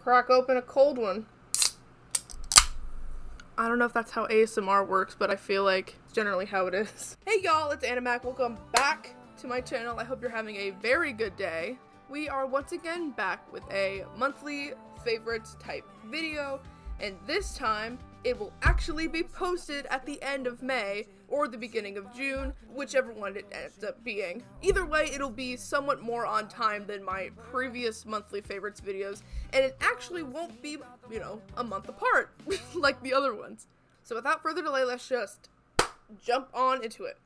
Crack open a cold one. I don't know if that's how ASMR works, but I feel like it's generally how it is. Hey y'all, it's Animac. Welcome back to my channel. I hope you're having a very good day. We are once again back with a monthly favorites type video, and this time it will actually be posted at the end of May or the beginning of June, whichever one it ends up being. Either way, it'll be somewhat more on time than my previous monthly favorites videos, and it actually won't be, a month apart like the other ones. So without further delay, let's just jump on into it.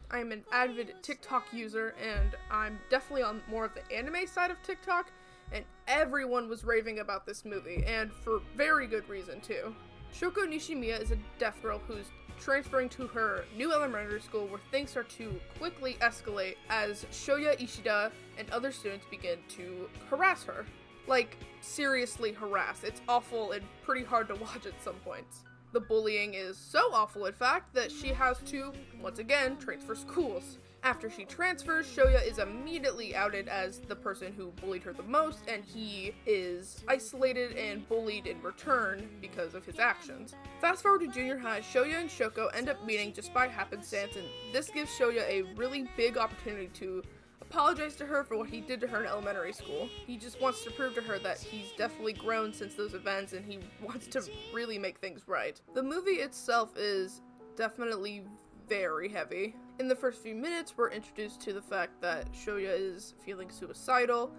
I'm an avid TikTok user, and I'm definitely on more of the anime side of TikTok, and everyone was raving about this movie, and for very good reason too. Shoko Nishimiya is a deaf girl who's transferring to her new elementary school where things start to quickly escalate as Shoya Ishida and other students begin to harass her. Like, seriously harass. It's awful and pretty hard to watch at some points. The bullying is so awful, in fact, that she has to, once again, transfer schools. After she transfers, Shoya is immediately outed as the person who bullied her the most, and he is isolated and bullied in return because of his actions. Fast forward to junior high, Shoya and Shoko end up meeting just by happenstance, and this gives Shoya a really big opportunity to apologize to her for what he did to her in elementary school. He just wants to prove to her that he's definitely grown since those events, and he wants to really make things right. The movie itself is definitely very heavy. In the first few minutes, we're introduced to the fact that Shoya is feeling suicidal,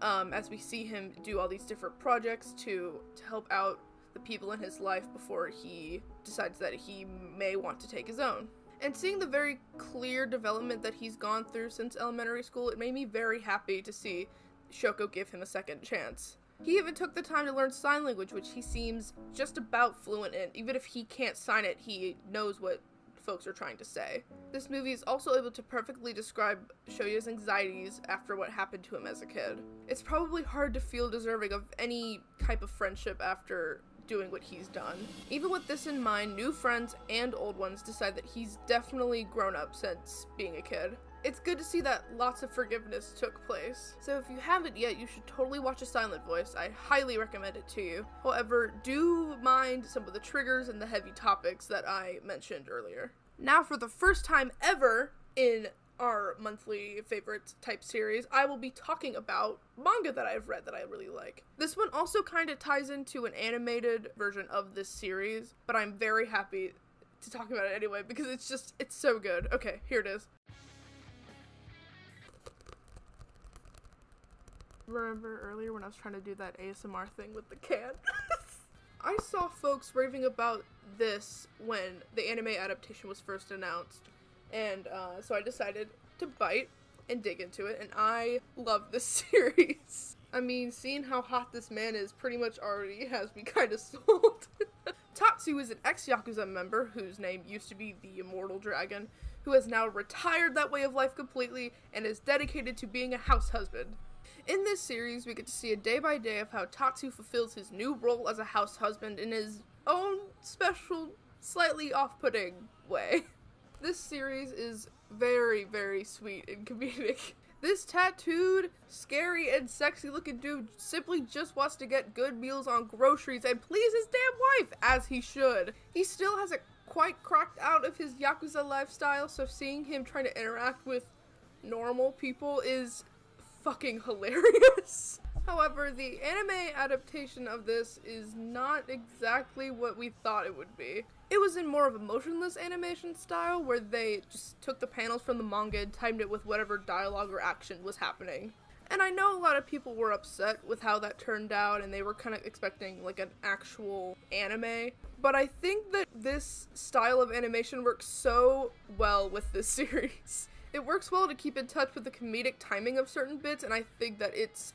as we see him do all these different projects to help out the people in his life before he decides that he may want to take his own. And seeing the very clear development that he's gone through since elementary school, it made me very happy to see Shoko give him a second chance. He even took the time to learn sign language, which he seems just about fluent in. Even if he can't sign it, he knows what folks are trying to say. This movie is also able to perfectly describe Shoya's anxieties after what happened to him as a kid. It's probably hard to feel deserving of any type of friendship after doing what he's done. Even with this in mind, new friends and old ones decide that he's definitely grown up since being a kid. It's good to see that lots of forgiveness took place. So if you haven't yet, you should totally watch a silent voice. I highly recommend it to you. However, do mind some of the triggers and the heavy topics that I mentioned earlier. Now, for the first time ever in our monthly favorites type series, I will be talking about manga that I've read that I really like. This one also kind of ties into an animated version of this series, but I'm very happy to talk about it anyway because it's so good. Okay, here it is. Remember earlier when I was trying to do that ASMR thing with the can? I saw folks raving about this when the anime adaptation was first announced, and so I decided to bite and dig into it, and I love this series. I mean, seeing how hot this man is pretty much already has me kind of sold. Tatsu is an ex-Yakuza member whose name used to be the Immortal Dragon, who has now retired that way of life completely and is dedicated to being a house husband. In this series, we get to see a day-by-day of how Tatsu fulfills his new role as a house husband in his own special, slightly off-putting way. This series is very, very sweet and comedic. This tattooed, scary, and sexy-looking dude simply just wants to get good meals on groceries and please his damn wife, as he should. He still hasn't quite cracked out of his Yakuza lifestyle, so seeing him trying to interact with normal people is fucking hilarious. However, the anime adaptation of this is not exactly what we thought it would be. It was in more of a motionless animation style where they just took the panels from the manga and timed it with whatever dialogue or action was happening. And I know a lot of people were upset with how that turned out and they were kind of expecting like an actual anime. But I think that this style of animation works so well with this series. It works well to keep in touch with the comedic timing of certain bits, and I think that it's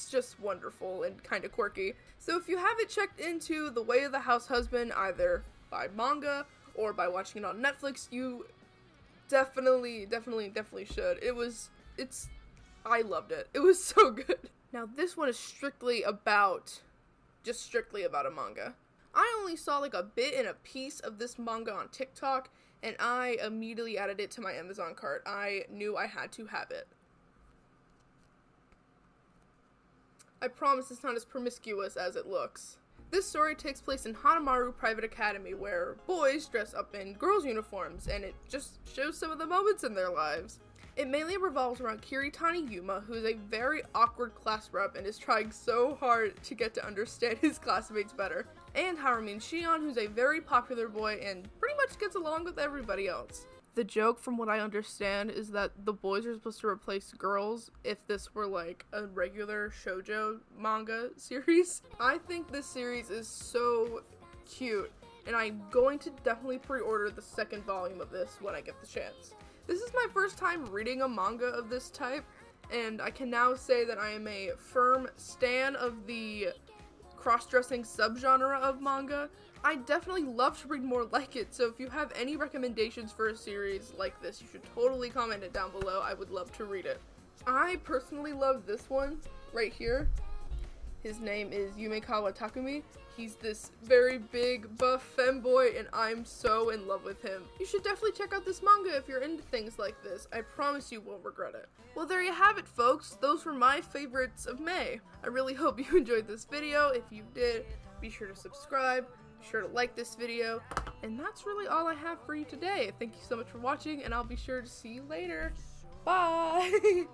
just wonderful and kind of quirky. So if you haven't checked into The Way of the House Husband, either by manga or by watching it on Netflix, you definitely should. I loved it. It was so good. Now this one is strictly about a manga. I only saw like a bit and a piece of this manga on TikTok, and I immediately added it to my Amazon cart. I knew I had to have it. I promise it's not as promiscuous as it looks. This story takes place in Hanamaru Private Academy, where boys dress up in girls' uniforms, and it just shows some of the moments in their lives. It mainly revolves around Kiritani Yuma, who is a very awkward class rep and is trying so hard to get to understand his classmates better, and Harumin Shion, who's a very popular boy and pretty much gets along with everybody else. The joke, from what I understand, is that the boys are supposed to replace girls if this were like a regular shoujo manga series. I think this series is so cute, and I'm going to definitely pre-order the second volume of this when I get the chance. This is my first time reading a manga of this type, and I can now say that I am a firm stan of the cross-dressing subgenre of manga. I definitely love to read more like it, so if you have any recommendations for a series like this, you should totally comment it down below. I would love to read it. I personally love this one right here. His name is Yumekawa Takumi. He's this very big, buff femboy, and I'm so in love with him. You should definitely check out this manga if you're into things like this. I promise you won't regret it. Well, there you have it, folks. Those were my favorites of May. I really hope you enjoyed this video. If you did, be sure to subscribe. Be sure to like this video. And that's really all I have for you today. Thank you so much for watching, and I'll be sure to see you later. Bye!